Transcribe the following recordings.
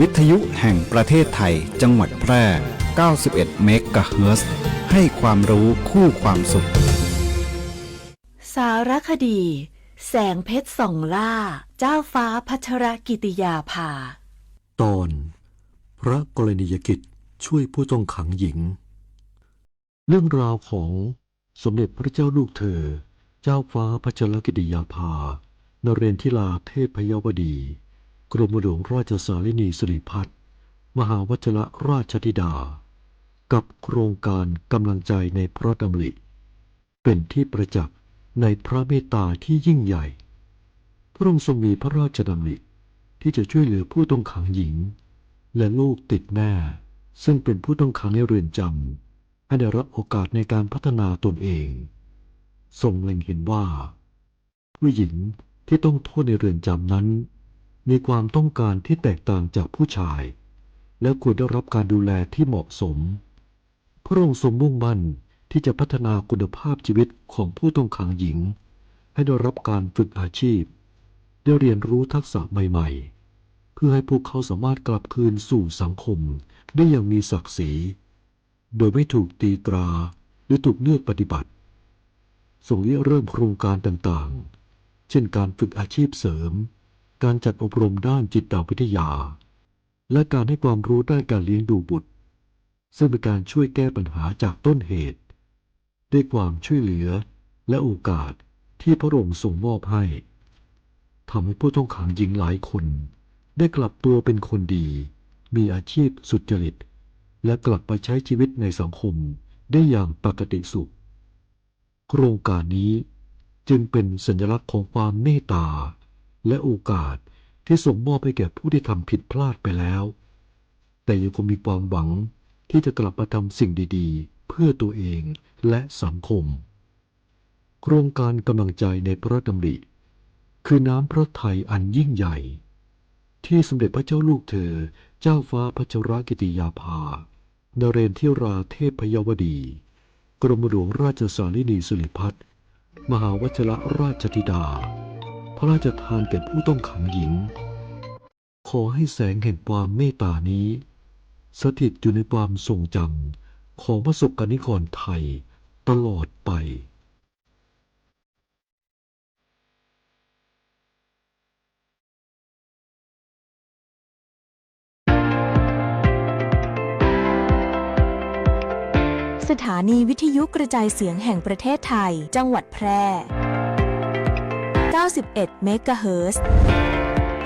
วิทยุแห่งประเทศไทยจังหวัดแพร่ 91 เมกะเฮิรตซ์ ให้ความรู้คู่ความสุขสารคดีแสงเพชรส่องล่าเจ้าฟ้าพัชรกิติยาภาตอนพระกรณียกิจช่วยผู้ต้องขังหญิงเรื่องราวของสมเด็จพระเจ้าลูกเธอเจ้าฟ้าพัชรกิติยาภานเรนทิราเทพยวดีกรมหลวงราชสารินีสิริพัฒน์มหาวชิรราชธิดากับโครงการกำลังใจในพระดำริเป็นที่ประจักษ์ในพระเมตตาที่ยิ่งใหญ่พระองค์ทรงมีพระราชดำริที่จะช่วยเหลือผู้ต้องขังหญิงและลูกติดแม่ซึ่งเป็นผู้ต้องขังในเรือนจำให้ได้รับโอกาสในการพัฒนาตนเองทรงเล็งเห็นว่าผู้หญิงที่ต้องโทษในเรือนจำนั้นมีความต้องการที่แตกต่างจากผู้ชายและควรได้รับการดูแลที่เหมาะสมพระองค์ทรงมุ่งมั่นที่จะพัฒนาคุณภาพชีวิตของผู้ต้องขังหญิงให้ได้รับการฝึกอาชีพได้เรียนรู้ทักษะใหม่ๆเพื่อให้พวกเขาสามารถกลับคืนสู่สังคมได้อย่างมีศักดิ์ศรีโดยไม่ถูกตีตราหรือถูกเลือกปฏิบัติทรงเริ่มโครงการต่างๆเช่นการฝึกอาชีพเสริมการจัดอบรมด้านจิตวิทยาและการให้ความรู้ด้านการเลี้ยงดูบุตรซึ่งเป็นการช่วยแก้ปัญหาจากต้นเหตุด้วยความช่วยเหลือและโอกาสที่พระองค์ทรงมอบให้ทำให้ผู้ต้องขังหญิงหลายคนได้กลับตัวเป็นคนดีมีอาชีพสุจริตและกลับไปใช้ชีวิตในสังคมได้อย่างปกติสุขโครงการนี้จึงเป็นสัญลักษณ์ของความเมตตาและโอกาสที่ส่งมอบให้แก่ผู้ที่ทำผิดพลาดไปแล้วแต่ยังคงมีความหวังที่จะกลับมาทำสิ่งดีๆเพื่อตัวเองและสังคมโครงการกำลังใจในพระดำริคือน้ำพระทัยอันยิ่งใหญ่ที่สมเด็จพระเจ้าลูกเธอเจ้าฟ้าพัชรกิติยาภานเรนทิราเทพยวดีกรมหลวงราชสารินีสิริพัฒน์มหาวชิรราชธิดาพระราชทานแก่ผู้ต้องขังหญิงขอให้แสงแห่งความเมตตานี้สถิตอยู่ในความทรงจำของประสบกนิกรไทยตลอดไปสถานีวิทยุกระจายเสียงแห่งประเทศไทยจังหวัดแพร่ 91 เมกะเฮิรตซ์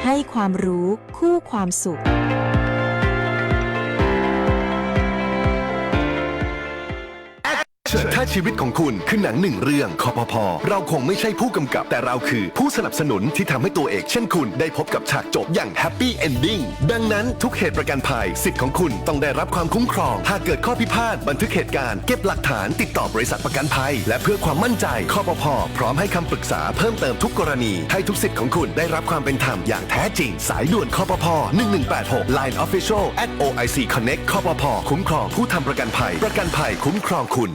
ให้ความรู้คู่ความสุขถ้าชีวิตของคุณคือหนังหนึ่งเรื่องคปภ.เราคงไม่ใช่ผู้กำกับแต่เราคือผู้สนับสนุนที่ทำให้ตัวเอกเช่นคุณได้พบกับฉากจบอย่างแฮปปี้เอนดิ้งดังนั้นทุกเหตุประกันภัยสิทธิ์ของคุณต้องได้รับความคุ้มครองหากเกิดข้อพิพาทบันทึกเหตุการณ์เก็บหลักฐานติดต่อบริษัทประกันภัยและเพื่อความมั่นใจคปภ.พร้อมให้คำปรึกษาเพิ่มเติมทุกกรณีให้ทุกสิทธิ์ของคุณได้รับความเป็นธรรมอย่างแท้จริงสายด่วนคปภ. 1186 Line Official @OIC Connect คปภ.คุ้มครองผู้ทำประกันภัยประกันภัยคุ้มครองคุณ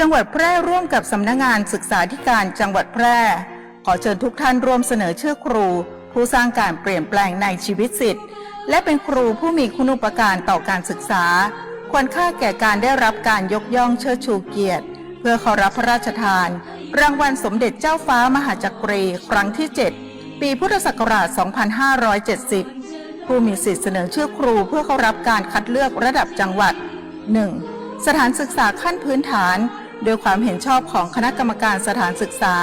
จังหวัดแพร่ร่วมกับสำนักงานศึกษาธิการจังหวัดแพร่ขอเชิญทุกท่านร่วมเสนอชื่อครูผู้สร้างการเปลี่ยนแปลงในชีวิตศิษย์และเป็นครูผู้มีคุณูปการต่อการศึกษาควรค่าแก่การได้รับการยกย่องเชิดชูเกียรติเพื่อเข้ารับพระราชทานรางวัลสมเด็จเจ้าฟ้ามหาจักรีครั้งที่ 7 ปีพุทธศักราช 2570 ผู้มีสิทธิเสนอชื่อครูเพื่อเข้ารับการคัดเลือกระดับจังหวัด 1. สถานศึกษาขั้นพื้นฐานโดยความเห็นชอบของคณะกรรมการสถานศึกษา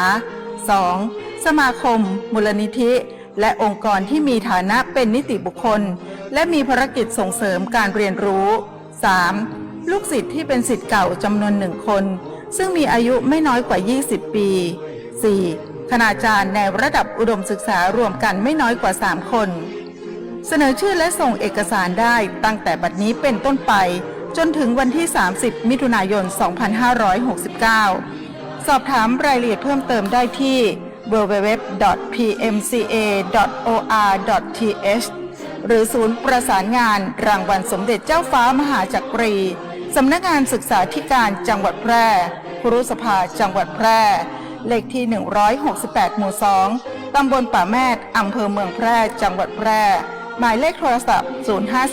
2. สมาคมมูลนิธิและองค์กรที่มีฐานะเป็นนิติบุคคลและมีภารกิจส่งเสริมการเรียนรู้ 3. ลูกศิษย์ที่เป็นศิษย์เก่าจำนวน1 คนซึ่งมีอายุไม่น้อยกว่า 20 ปี 4. คณาจารย์ในระดับอุดมศึกษารวมกันไม่น้อยกว่า 3 คนเสนอชื่อและส่งเอกสารได้ตั้งแต่บัดนี้เป็นต้นไปจนถึงวันที่ 30 มิถุนายน 2569 สอบถามรายละเอียดเพิ่มเติมได้ที่ www.pmca.or.th หรือศูนย์ประสานงานรางวัลสมเด็จเจ้าฟ้ามหาจักรีสำนักงานศึกษาธิการจังหวัดแพร่ครุสภาจังหวัดแพร่เลขที่ 168 หมู่ 2 ตำบลป่าแมดอำเภอเมืองแพร่จังหวัดแพร่หมายเลขโทรศัพท์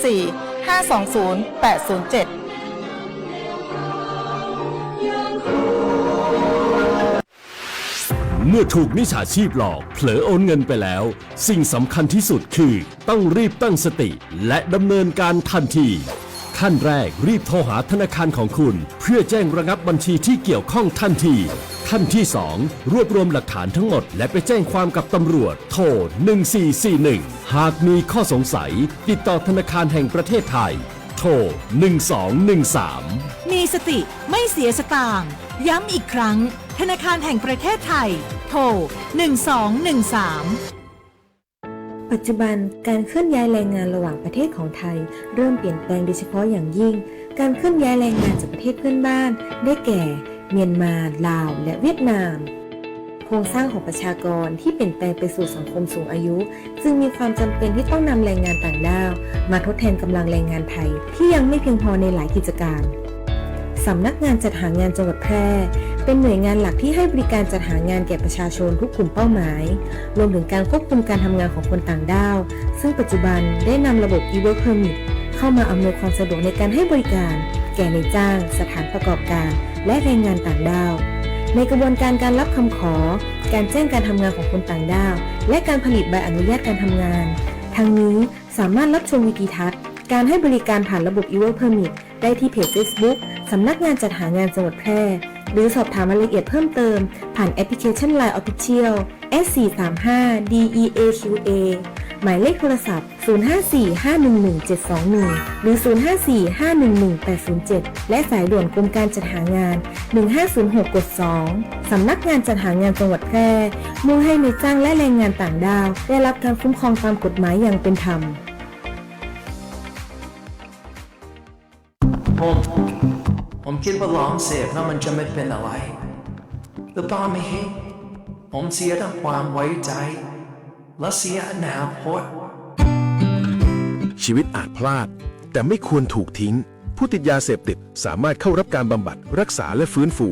054 520 807เมื่อถูกมิจฉาชีพหลอกเผลอโอนเงินไปแล้ว สิ่งสำคัญที่สุดคือต้องรีบตั้งสติและดำเนินการทันทีขั้นแรกรีบโทรหาธนาคารของคุณเพื่อแจ้งระงับบัญชีที่เกี่ยวข้องทันทีขั้นที่ 2 รวบรวมหลักฐานทั้งหมดและไปแจ้งความกับตำรวจโทร 1441 หากมีข้อสงสัยติดต่อธนาคารแห่งประเทศไทยโทร 1213 มีสติไม่เสียสตางค์ย้ำอีกครั้งธนาคารแห่งประเทศไทยโทร 1213 ปัจจุบันการเคลื่อนย้ายแรงงานระหว่างประเทศของไทยเริ่มเปลี่ยนแปลงโดยเฉพาะอย่างยิ่งการเคลื่อนย้ายแรงงานจากประเทศเพื่อนบ้านได้แก่เมียนมาลาวและเวียดนามโครงสร้างของประชากรที่เปลี่ยนแปลงไปสู่สังคมสูงอายุจึงมีความจำเป็นที่ต้องนำแรงงานต่างด้าวมาทดแทนกำลังแรงงานไทยที่ยังไม่เพียงพอในหลายกิจการสำนักงานจัดหางานจังหวัดแพร่เป็นหน่วยงานหลักที่ให้บริการจัดหางานแก่ประชาชนทุกกลุ่มเป้าหมายรวมถึงการควบคุมการทำงานของคนต่างด้าวซึ่งปัจจุบันได้นำระบบ e-work permit เข้ามาอำนวยความสะดวกในการให้บริการแก่นายจ้างสถานประกอบการและแรงงานต่างด้าวในกระบวนการการรับคำขอการแจ้งการทำงานของคนต่างด้าวและการผลิตใบอนุญาตการทำงานทั้งนี้สามารถรับชมวิดีทัศน์การให้บริการผ่านระบบ e-work permit ได้ที่เพจ Facebook สำนักงานจัดหางานจังหวัดแพร่หรือสอบถามรายละเอียดเพิ่มเติมผ่านแอปพลิเคชัน Line Official S435DEAQA หมายเลขโทรศัพท์ 054-511-721 หรือ 054-511-807 และสายด่วนกรมการจัดหางาน 1506 กด 2 สำนักงานจัดหางานจังหวัดแพร่มุ่งให้นายจ้างและแรงงานต่างด้าวได้รับการคุ้มครองตามกฎหมายอย่างเป็นธรรมผมคิดว่าลองเสพแล้วมันจะไม่เป็นอะไรหรือเปล่าไม่เห็นผมเสียทั้งความไว้ใจและเสียอนาคต ชีวิตอาจพลาดแต่ไม่ควรถูกทิ้งผู้ติดยาเสพติดสามารถเข้ารับการบำบัดรักษาและฟื้นฟู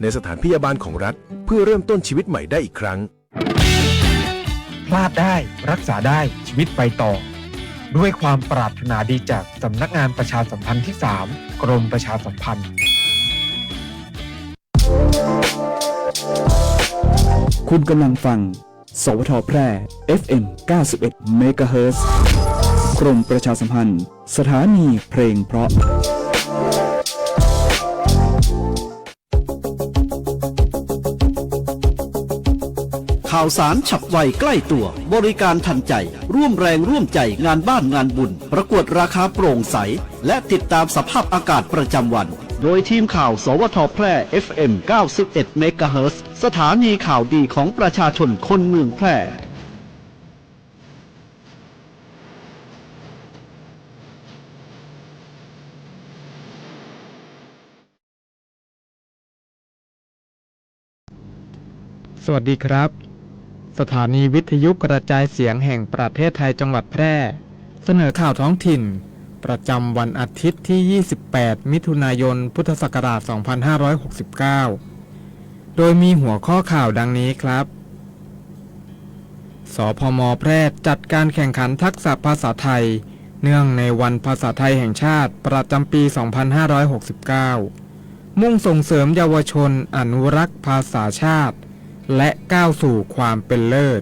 ในสถานพยาบาลของรัฐเพื่อเริ่มต้นชีวิตใหม่ได้อีกครั้งพลาดได้รักษาได้ชีวิตไปต่อด้วยความปรารถนาดีจากสำนักงานประชาสัมพันธ์ที่ 3 กรมประชาสัมพันธ์คุณกำลังฟังสวทแพร่ FM 91 เมกะเฮิรตซ์ กรมประชาสัมพันธ์สถานีเพลงเพราะข่าวสารฉับไวใกล้ตัวบริการทันใจร่วมแรงร่วมใจงานบ้านงานบุญประกวดราคาโปร่งใสและติดตามสภาพอากาศประจำวันโดยทีมข่าวสวทแพร่ FM 91 เมกะเฮิรตซ์สถานีข่าวดีของประชาชนคนเมืองแพร่สวัสดีครับสถานีวิทยุกระจายเสียงแห่งประเทศไทยจังหวัดแพร่เสนอข่าวท้องถิ่นประจำวันอาทิตย์ที่ 28 มิถุนายน พุทธศักราช 2569 โดยมีหัวข้อข่าวดังนี้ครับสพม.แพร่จัดการแข่งขันทักษะภาษาไทยเนื่องในวันภาษาไทยแห่งชาติประจำปี 2569 มุ่งส่งเสริมเยาวชนอนุรักษ์ภาษาชาติและก้าวสู่ความเป็นเลิศ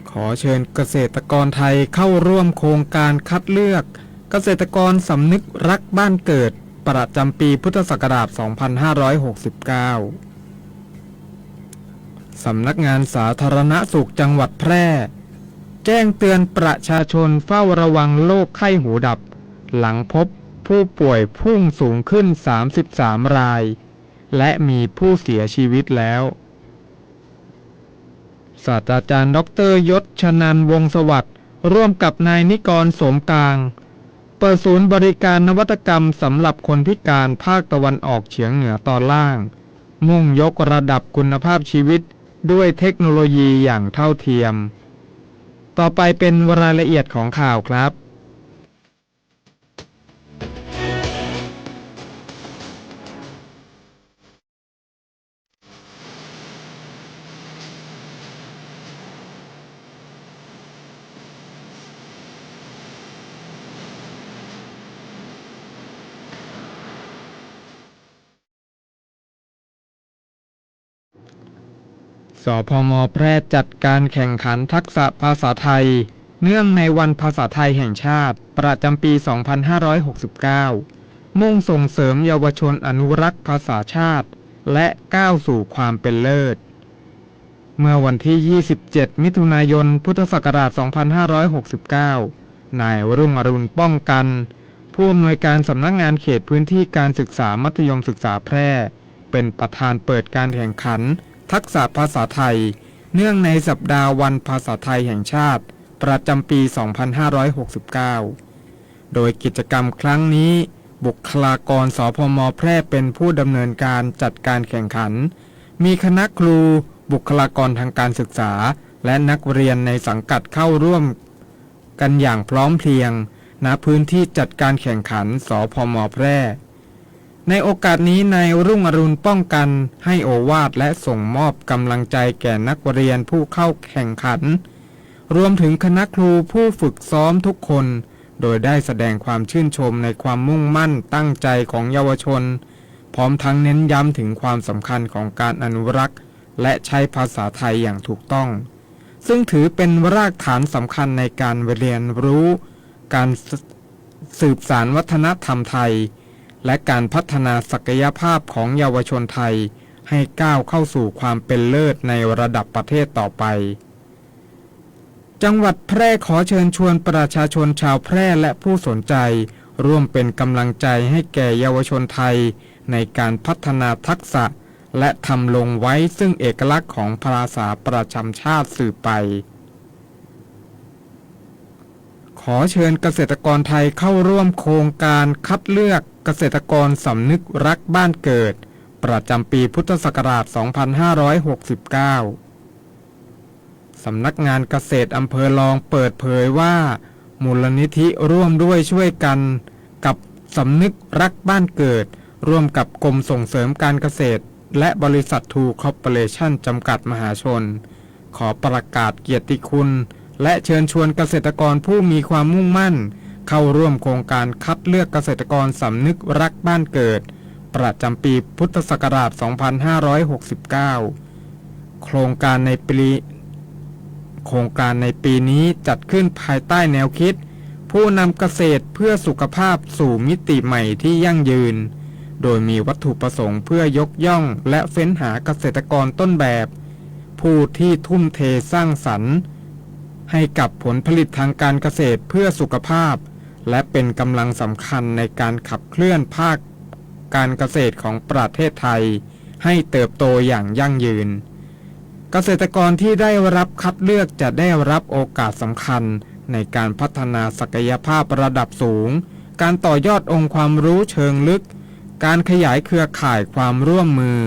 ขอเชิญเกษตรกรไทยเข้าร่วมโครงการคัดเลือกเกษตรกรสำนึกรักบ้านเกิดประจำปีพุทธศักราช 2569 สำนักงานสาธารณสุขจังหวัดแพร่แจ้งเตือนประชาชนเฝ้าระวังโรคไข้หูดับหลังพบผู้ป่วยพุ่งสูงขึ้น 33 รายและมีผู้เสียชีวิตแล้วศาสตราจารย์ดร.ยศชนันท์วงศ์สวัสดิ์ร่วมกับนายนิกรโสมกลางเปิดศูนย์บริการนวัตกรรมสำหรับคนพิการภาคตะวันออกเฉียงเหนือตอนล่างมุ่งยกระดับคุณภาพชีวิตด้วยเทคโนโลยีอย่างเท่าเทียมต่อไปเป็นรายละเอียดของข่าวครับ สพม.แพร่จัดการแข่งขันทักษะภาษาไทยเนื่องในวันภาษาไทยแห่งชาติประจำปี 2569 มุ่งส่งเสริมเยาวชนอนุรักษ์ภาษาชาติและก้าวสู่ความเป็นเลิศเมื่อวันที่ 27 มิถุนายน พุทธศักราช 2569 นายรุ่งอรุณป้องกันผู้อำนวยการสำนักงานเขตพื้นที่การศึกษามัธยมศึกษาแพร่เป็นประธานเปิดการแข่งขันทักษะภาษาไทยเนื่องในสัปดาห์วันภาษาไทยแห่งชาติประจำปี 2569 โดยกิจกรรมครั้งนี้บุคลากรสพม.แพร่เป็นผู้ดำเนินการจัดการแข่งขันมีคณะครูบุคลากรทางการศึกษาและนักเรียนในสังกัดเข้าร่วมกันอย่างพร้อมเพรียงณพื้นที่จัดการแข่งขันสพม.แพร่ในโอกาสนี้นายรุ่งอรุณป้องกันให้โอวาทและส่งมอบกำลังใจแก่นักเรียนผู้เข้าแข่งขันรวมถึงคณะครูผู้ฝึกซ้อมทุกคนโดยได้แสดงความชื่นชมในความมุ่งมั่นตั้งใจของเยาวชนพร้อมทั้งเน้นย้ำถึงความสำคัญของการอนุรักษ์และใช้ภาษาไทยอย่างถูกต้องซึ่งถือเป็นรากฐานสำคัญในการเรียนรู้การสืบสานวัฒนธรรมไทยและการพัฒนาศักยภาพของเยาวชนไทยให้ก้าวเข้าสู่ความเป็นเลิศในระดับประเทศต่อไปจังหวัดแพร่ขอเชิญชวนประชาชนชาวแพร่และผู้สนใจร่วมเป็นกำลังใจให้แก่เยาวชนไทยในการพัฒนาทักษะและทำลงไว้ซึ่งเอกลักษณ์ของภาษาประจำชาติสืบไปขอเชิญเกษตรกรไทยเข้าร่วมโครงการคัดเลือกเกษตรกรสำนึกรักบ้านเกิดประจำปีพุทธศักราช 2569 สำนักงานเกษตรอำเภอรองเปิดเผยว่ามูลนิธิร่วมด้วยช่วยกันกับสำนึกรักบ้านเกิดร่วมกับกรมส่งเสริมการเกษตรและบริษัททูคอร์ปอเรชั่นจำกัดมหาชนขอประกาศเกียรติคุณและเชิญชวนเกษตรกรผู้มีความมุ่งมั่นเข้าร่วมโครงการคัดเลือกเกษตรกรสำนึกรักบ้านเกิดประจำปีพุทธศักราช 2569 โครงการในปีนี้จัดขึ้นภายใต้แนวคิดผู้นำเกษตรเพื่อสุขภาพสู่มิติใหม่ที่ยั่งยืนโดยมีวัตถุประสงค์เพื่อยกย่องและเฟ้นหาเกษตรกรต้นแบบผู้ที่ทุ่มเทสร้างสรรค์ให้กับผลผลิตทางการเกษตรเพื่อสุขภาพและเป็นกำลังสำคัญในการขับเคลื่อนภาคการเกษตรของประเทศไทยให้เติบโตอย่างยั่งยืนเกษตรกรที่ได้รับคัดเลือกจะได้รับโอกาสสำคัญในการพัฒนาศักยภาพระดับสูงการต่อยอดองค์ความรู้เชิงลึกการขยายเครือข่ายความร่วมมือ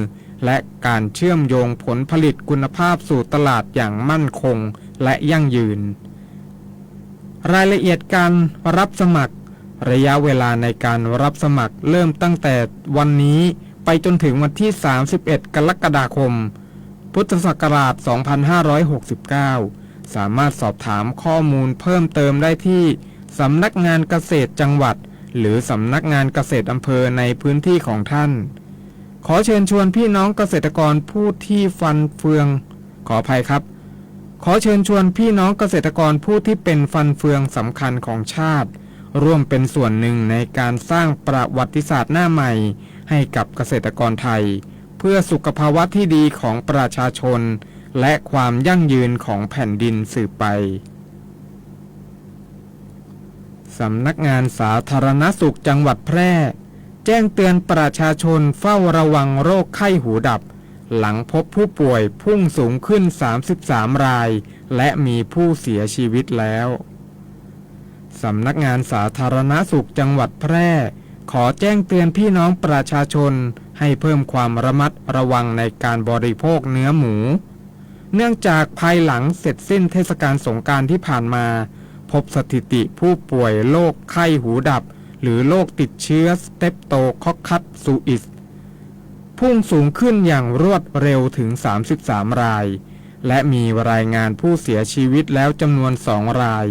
และการเชื่อมโยงผลผลิตคุณภาพสู่ตลาดอย่างมั่นคงและยั่งยืนรายละเอียดการรับสมัครระยะเวลาในการรับสมัครเริ่มตั้งแต่วันนี้ไปจนถึงวันที่ 31 กรกฎาคมพุทธศักราช 2569 สามารถสอบถามข้อมูลเพิ่มเติมได้ที่สำนักงานเกษตรจังหวัดหรือสำนักงานเกษตรอำเภอในพื้นที่ของท่านขอเชิญชวนพี่น้องเกษตรกรผู้ที่ฟันเฟืองขออภัยครับขอเชิญชวนพี่น้องเกษตรกรผู้ที่เป็นฟันเฟืองสำคัญของชาติร่วมเป็นส่วนหนึ่งในการสร้างประวัติศาสตร์หน้าใหม่ให้กับเกษตรกรไทยเพื่อสุขภาวะที่ดีของประชาชนและความยั่งยืนของแผ่นดินสืบไปสำนักงานสาธารณสุขจังหวัดแพร่แจ้งเตือนประชาชนเฝ้าระวังโรคไข้หูดับหลังพบผู้ป่วยพุ่งสูงขึ้น33รายและมีผู้เสียชีวิตแล้วสำนักงานสาธารณสุขจังหวัดแพร่ขอแจ้งเตือนพี่น้องประชาชนให้เพิ่มความระมัดระวังในการบริโภคเนื้อหมูเนื่องจากภายหลังเสร็จสิ้นเทศกาลสงกรานต์ที่ผ่านมาพบสถิติผู้ป่วยโรคไข้หูดับหรือโรคติดเชื้อสเตปโตคอคคัสซูอิสพุ่งสูงขึ้นอย่างรวดเร็วถึง33รายและมีรายงานผู้เสียชีวิตแล้วจำนวน2ราย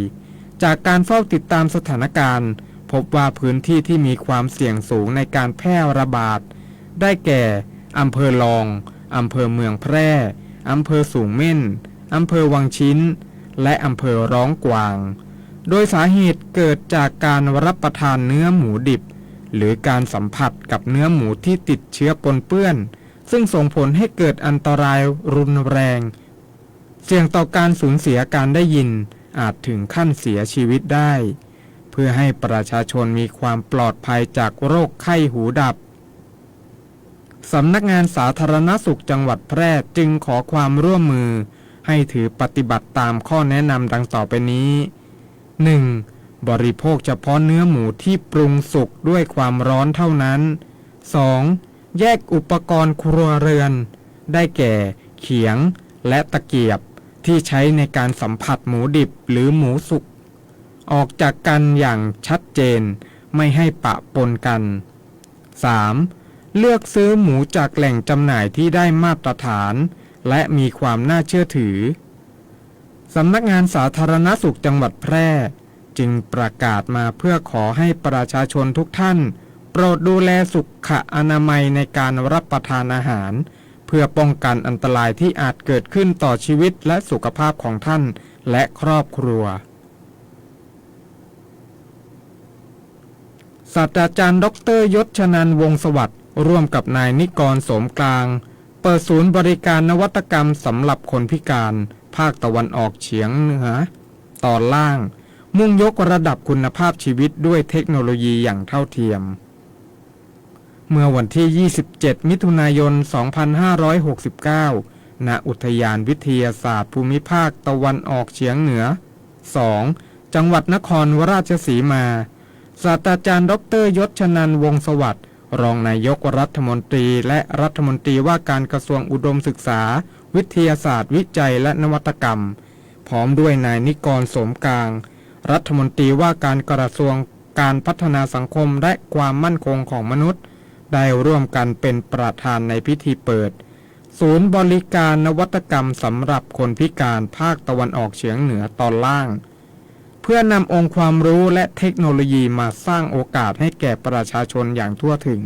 จากการเฝ้าติดตามสถานการณ์พบว่าพื้นที่ที่มีความเสี่ยงสูงในการแพร่ระบาดได้แก่อำเภอรองอำเภอเมืองแพร่ อำเภอสูงเม่นอำเภอวังชิ้นและอำเภอร้องกวางโดยสาเหตุเกิดจากการรับประทานเนื้อหมูดิบหรือการสัมผัสกับเนื้อหมูที่ติดเชื้อปนเปื้อนซึ่งส่งผลให้เกิดอันตรายรุนแรงเสี่ยงต่อการสูญเสียการได้ยินอาจถึงขั้นเสียชีวิตได้เพื่อให้ประชาชนมีความปลอดภัยจากโรคไข้หูดับสำนักงานสาธารณสุขจังหวัดแพร่จึงขอความร่วมมือให้ถือปฏิบัติตามข้อแนะนำดังต่อไปนี้ 1. บริโภคเฉพาะเนื้อหมูที่ปรุงสุกด้วยความร้อนเท่านั้น 2. แยกอุปกรณ์ครัวเรือนได้แก่เขียงและตะเกียบที่ใช้ในการสัมผัสหมูดิบหรือหมูสุกออกจากกันอย่างชัดเจนไม่ให้ปะปนกัน 3. เลือกซื้อหมูจากแหล่งจำหน่ายที่ได้มาตรฐานและมีความน่าเชื่อถือสำนักงานสาธารณสุขจังหวัดแพร่จึงประกาศมาเพื่อขอให้ประชาชนทุกท่านโปรดดูแลสุขอนามัยในการรับประทานอาหารเพื่อป้องกันอันตรายที่อาจเกิดขึ้นต่อชีวิตและสุขภาพของท่านและครอบครัวศาสตราจารย์ดร.ยศชนันท์วงศ์สวัสดิ์ร่วมกับนายนิกรโสมกลางเปิดศูนย์บริการนวัตกรรมสำหรับคนพิการภาคตะวันออกเฉียงเหนือตอนล่างมุ่งยกระดับคุณภาพชีวิตด้วยเทคโนโลยีอย่างเท่าเทียมเมื่อวันที่ 27 มิถุนายน 2569 ณ อุทยานวิทยาศาสตร์ภูมิภาคตะวันออกเฉียงเหนือ 2 จังหวัดนครราชสีมาศาสตราจารย์ดร.ยศชนันท์วงศ์สวัสดิ์รองนายกรัฐมนตรีและรัฐมนตรีว่าการกระทรวงอุดมศึกษาวิทยาศาสตร์วิจัยและนวัตกรรมพร้อมด้วยนายนิกรโสมกลางรัฐมนตรีว่าการกระทรวงการพัฒนาสังคมและความมั่นคงของมนุษย์ได้ร่วมกันเป็นประธานในพิธีเปิดศูนย์บริการนวัตกรรมสำหรับคนพิการภาคตะวันออกเฉียงเหนือตอนล่างเพื่อนำองค์ความรู้และเทคโนโลยีมาสร้างโอกาสให้แก่ประชาชนอย่างทั่วถึง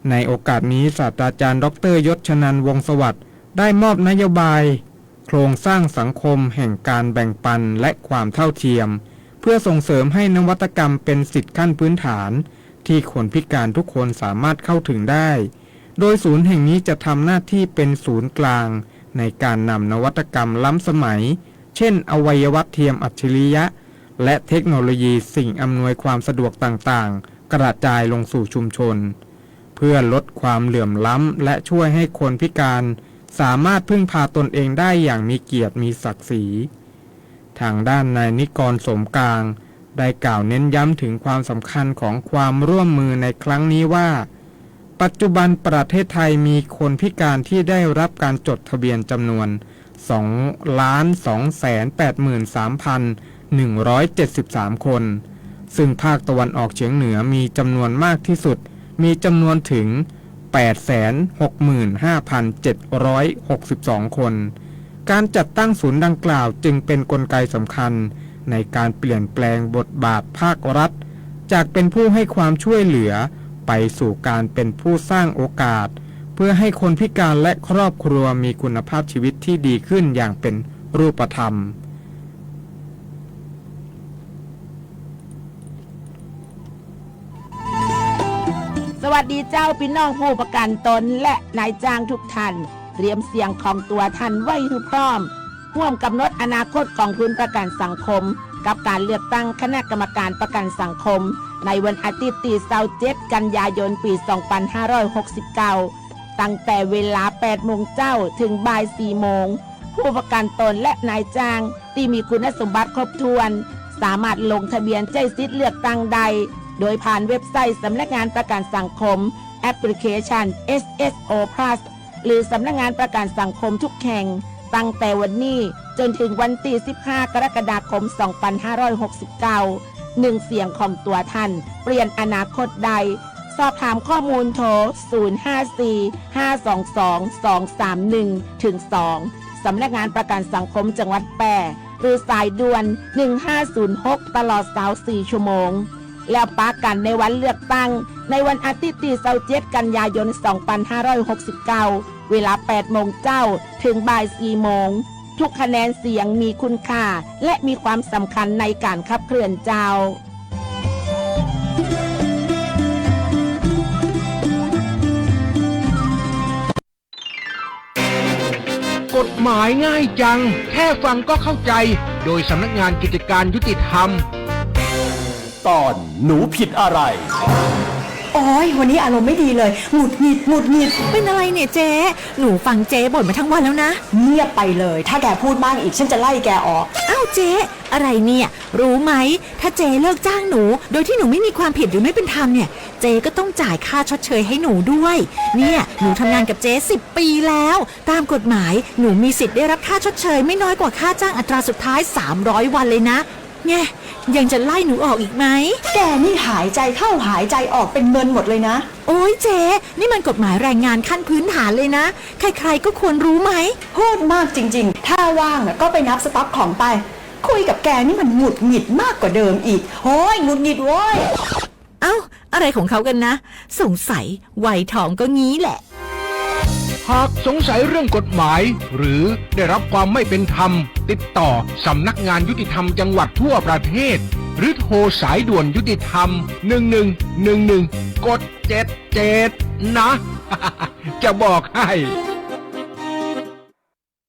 ในโอกาสนี้ศาสตราจารย์ดร.ยศชนันท์วงศ์สวัสดิ์ได้มอบนโยบายโครงสร้างสังคมแห่งการแบ่งปันและความเท่าเทียมเพื่อส่งเสริมให้นวัตกรรมเป็นสิทธิขั้นพื้นฐานที่คนพิการทุกคนสามารถเข้าถึงได้โดยศูนย์แห่งนี้จะทำหน้าที่เป็นศูนย์กลางในการนำนวัตกรรมล้ำสมัยเช่นอวัยวะเทียมอัจฉริยะและเทคโนโลยีสิ่งอำนวยความสะดวกต่างๆกระจายลงสู่ชุมชนเพื่อลดความเหลื่อมล้ำและช่วยให้คนพิการสามารถพึ่งพาตนเองได้อย่างมีเกียรติมีศักดิ์ศรีทางด้านนายนิกรโสมกลางได้กล่าวเน้นย้ำถึงความสำคัญของความร่วมมือในครั้งนี้ว่าปัจจุบันประเทศไทยมีคนพิการที่ได้รับการจดทะเบียนจำนวน 2,283,173 คนซึ่งภาคตะวันออกเฉียงเหนือมีจำนวนมากที่สุดมีจำนวนถึง 865,762 คนการจัดตั้งศูนย์ดังกล่าวจึงเป็นกลไกสำคัญในการเปลี่ยนแปลงบทบาทภาครัฐจากเป็นผู้ให้ความช่วยเหลือไปสู่การเป็นผู้สร้างโอกาสเพื่อให้คนพิการและครอบครัวมีคุณภาพชีวิตที่ดีขึ้นอย่างเป็นรูปธรรมสวัสดีเจ้าพี่น้องผู้ประกันตนและนายจ้างทุกท่านเตรียมเสียงของตัวท่านไว้ให้พร้อมร่วมกำหนดอนาคตกองทุนประกันสังคมกับการเลือกตั้งคณะกรรมการประกันสังคมในวันอาทิตย์ที่27 กันยายนปี 2569 ตั้งแต่เวลา 8 โมงเจ้าถึงบ่าย 4 โมงผู้ประกันตนและนายจ้างที่มีคุณสมบัติครบถ้วนสามารถลงทะเบียนใช้สิทธิ์เลือกตั้งได้โดยผ่านเว็บไซต์สำนักงานประกันสังคมแอปพลิเคชัน SSO Plus หรือสำนักงานประกันสังคมทุกแห่งตั้งแต่วันนี้จนถึงวันที่ 15 กรกฎาคม 2569 1 เสียงของตัวท่านเปลี่ยนอนาคตใดสอบถามข้อมูลโทร 054-522-231 ถึง 2 สำนักงานประกันสังคมจังหวัดแพร่หรือสายด่วน 1506 ตลอด24 ชั่วโมงแล้วปากันในวันเลือกตั้งในวันอาทิตย์ที่27 กันยายน 2569 เวลา 8 โมงเจ้าถึงบ่าย 4 โมง ทุกคะแนนเสียงมีคุณค่าและมีความสำคัญในการขับเคลื่อนเจ้า กฎหมายง่ายจัง แค่ฟังก็เข้าใจ โดยสำนักงานกิจการยุติธรรม ตอนหนูผิดอะไร โอ้ยวันนี้อารมณ์ไม่ดีเลยหงุดหงิดเป็นอะไรเนี่ยเจ๊หนูฟังเจ๊บ่นมาทั้งวันแล้วนะเงียบไปเลยถ้าแกพูดมากอีกฉันจะไล่แกออกอ้าวเจ๊อะไรเนี่ยรู้ไหมถ้าเจ๊เลิกจ้างหนูโดยที่หนูไม่มีความผิดหรือไม่เป็นธรรมเนี่ยเจ๊ก็ต้องจ่ายค่าชดเชยให้หนูด้วยเนี่ยหนูทำงานกับเจ๊10 ปีแล้วตามกฎหมายหนูมีสิทธิ์ได้รับค่าชดเชยไม่น้อยกว่าค่าจ้างอัตราสุดท้าย300 วันเลยนะเนี่ยยังจะไล่หนูออกอีกไหมแกนี่หายใจเข้าหายใจออกเป็นเงินหมดเลยนะโอ้ยเจ๊นี่มันกฎหมายแรงงานขั้นพื้นฐานเลยนะใครๆก็ควรรู้ไหมพูดมากจริงๆถ้าว่างก็ไปนับสต็อกของไปคุยกับแกนี่มันหงุดหงิดมากกว่าเดิมอีกโอ้ยหงุดหงิดโว้ยเอ้าอะไรของเขากันนะสงสัยวัยทองก็งี้แหละหากสงสัยเรื่องกฎหมายหรือได้รับความไม่เป็นธรรมติดต่อสำนักงานยุติธรรมจังหวัดทั่วประเทศหรือโทรสายด่วนยุติธรรม1111กด77นะ จะบอกให้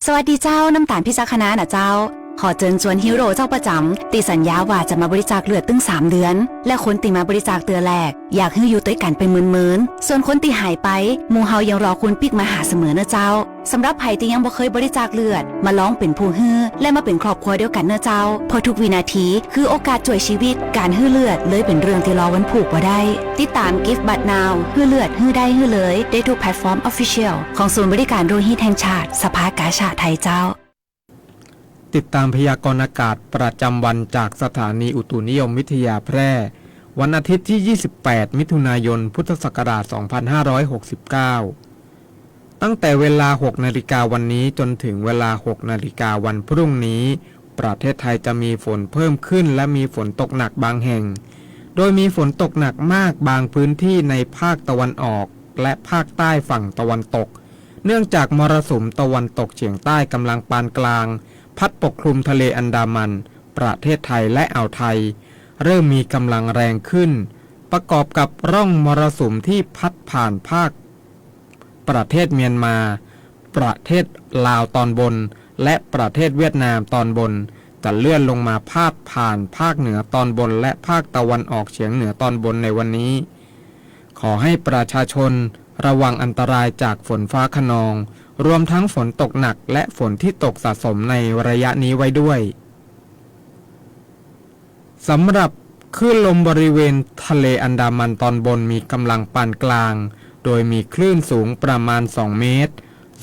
สวัสดีเจ้าน้ำตาลพิจักคณะนะเจ้าขอเชิญชวนฮีโร่เจ้าประจำตีสัญญาว่าจะมาบริจาคเลือดตึง3 เดือนและคนตีมาบริจาคเตือแรกอยากให้อยู่ด้วยกันเป็นหมื่นๆส่วนคนตีหายไปหมู่เฮายังรอคุณปิกมาหาเสมอนะเจ้าสำหรับไผที่ยังบ่เคยบริจาคเลือดมาลองเป็นผู้ฮื้อและมาเป็นครอบครัวเดียวกันเนอะเจ้าเพราะทุกวินาทีคือโอกาสช่วยชีวิตการฮื้อเลือดเลยเป็นเรื่องที่รอวันผูกบ่ได้ติดตาม Give But Now ฮื้อเลือดฮื้อได้ฮื้อเลยได้ทุกแพลตฟอร์ม Official ของศูนย์บริการโลหิตแห่งชาติสภากาชาดไทยเจ้าติดตามพยากรณ์อากาศประจำวันจากสถานีอุตุนิยมวิทยาแพร่วันอาทิตย์ที่ 28 มิถุนายน พุทธศักราช 2569 ตั้งแต่เวลา 6 นาฬิกาวันนี้จนถึงเวลา 6 นาฬิกาวันพรุ่งนี้ประเทศไทยจะมีฝนเพิ่มขึ้นและมีฝนตกหนักบางแห่งโดยมีฝนตกหนักมากบางพื้นที่ในภาคตะวันออกและภาคใต้ฝั่งตะวันตกเนื่องจากมรสุมตะวันตกเฉียงใต้กำลังปานกลางพัดปกคลุมทะเลอันดามันประเทศไทยและอ่าวไทยเริ่มมีกำลังแรงขึ้นประกอบกับร่องมรสุมที่พัดผ่านภาคประเทศเมียนมาประเทศลาวตอนบนและประเทศเวียดนามตอนบนจะเลื่อนลงมาพาดผ่านภาคเหนือตอนบนและภาคตะวันออกเฉียงเหนือตอนบนในวันนี้ขอให้ประชาชนระวังอันตรายจากฝนฟ้าคะนองรวมทั้งฝนตกหนักและฝนที่ตกสะสมในระยะนี้ไว้ด้วยสำหรับคลื่นลมบริเวณทะเลอันดามันตอนบนมีกำลังปานกลางโดยมีคลื่นสูงประมาณ2 เมตร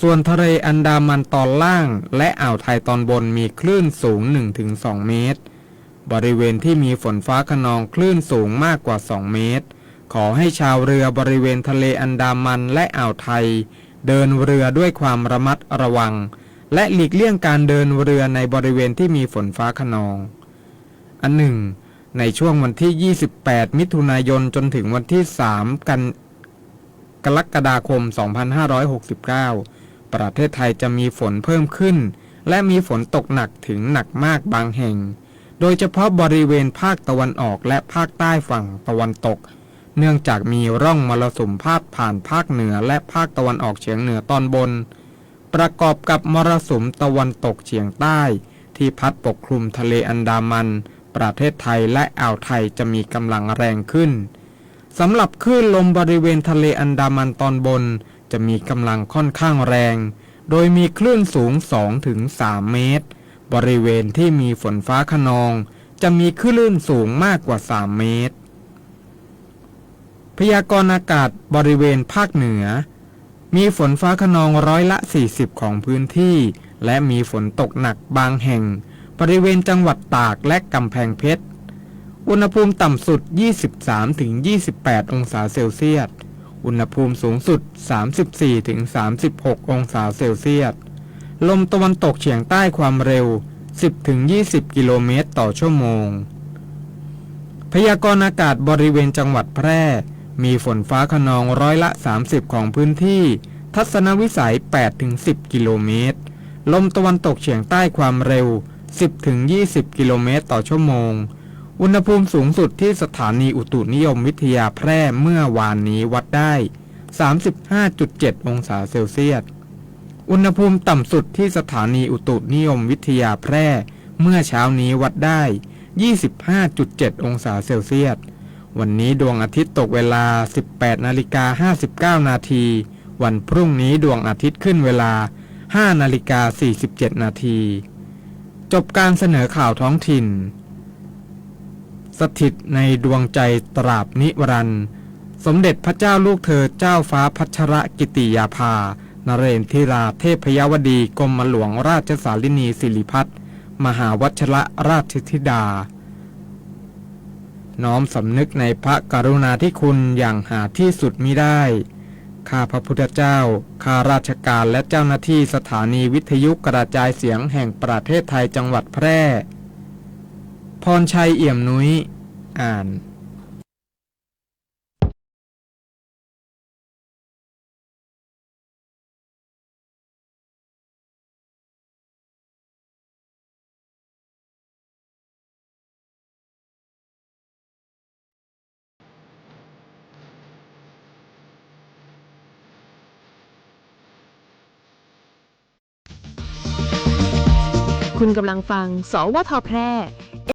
ส่วนทะเลอันดามันตอนล่างและอ่าวไทยตอนบนมีคลื่นสูง 1-2 เมตรบริเวณที่มีฝนฟ้าคะนองคลื่นสูงมากกว่า2 เมตรขอให้ชาวเรือบริเวณทะเลอันดามันและอ่าวไทยเดินเรือด้วยความระมัดระวังและหลีกเลี่ยงการเดินเรือในบริเวณที่มีฝนฟ้าคะนองอันหนึ่งในช่วงวันที่ 28 มิถุนายนจนถึงวันที่ 3 กรกฎาคม 2569 ประเทศไทยจะมีฝนเพิ่มขึ้นและมีฝนตกหนักถึงหนักมากบางแห่งโดยเฉพาะบริเวณภาคตะวันออกและภาคใต้ฝั่งตะวันตกเนื่องจากมีร่องมรสุมพาดผ่านภาคเหนือและภาคตะวันออกเฉียงเหนือตอนบนประกอบกับมรสุมตะวันตกเฉียงใต้ที่พัดปกคลุมทะเลอันดามันประเทศไทยและอ่าวไทยจะมีกำลังแรงขึ้นสำหรับคลื่นลมบริเวณทะเลอันดามันตอนบนจะมีกำลังค่อนข้างแรงโดยมีคลื่นสูง 2-3 เมตรบริเวณที่มีฝนฟ้าคะนองจะมีคลื่นสูงมากกว่า3 เมตรพยากรณ์อากาศบริเวณภาคเหนือมีฝนฟ้าคะนอง40%ของพื้นที่และมีฝนตกหนักบางแห่งบริเวณจังหวัดตากและกำแพงเพชรอุณหภูมิต่ำสุด 23-28 องศาเซลเซียสอุณหภูมิสูงสุด 34-36 องศาเซลเซียสลมตะวันตกเฉียงใต้ความเร็ว 10-20 กิโลเมตรต่อชั่วโมงพยากรณ์อากาศบริเวณจังหวัดแพร่มีฝนฟ้าคะนอง30%ของพื้นที่ ทัศนวิสัย 8-10 กิโลเมตร ลมตะวันตกเฉียงใต้ความเร็ว 10-20 กิโลเมตรต่อชั่วโมง อุณหภูมิสูงสุดที่สถานีอุตุนิยมวิทยาแพร่เมื่อวานนี้วัดได้ 35.7 องศาเซลเซียส อุณหภูมิต่ำสุดที่สถานีอุตุนิยมวิทยาแพร่เมื่อเช้านี้วัดได้ 25.7 องศาเซลเซียส วันนี้ดวงอาทิตย์ตกเวลา 18:59 นาที วันพรุ่งนี้ดวงอาทิตย์ขึ้นเวลา 5:47 นาที จบการเสนอข่าวท้องถิ่น สถิตในดวงใจตราบนิรันดร์สมเด็จพระเจ้าลูกเธอเจ้าฟ้าพัชรกิติยาภานเรนทิราเทพยวดีกรมหลวงราชสารินีสิริพัฒน์มหาวัชรราชธิดา น้อมสำนึกในพระกรุณาธิคุณอย่างหาที่สุดมิได้ ข้าพระพุทธเจ้า ข้าราชการและเจ้าหน้าที่สถานีวิทยุกระจายเสียงแห่งประเทศไทยจังหวัดแพร่ พรชัยเอี่ยมนุ้ยอ่านคุณกำลังฟังสวทแพร่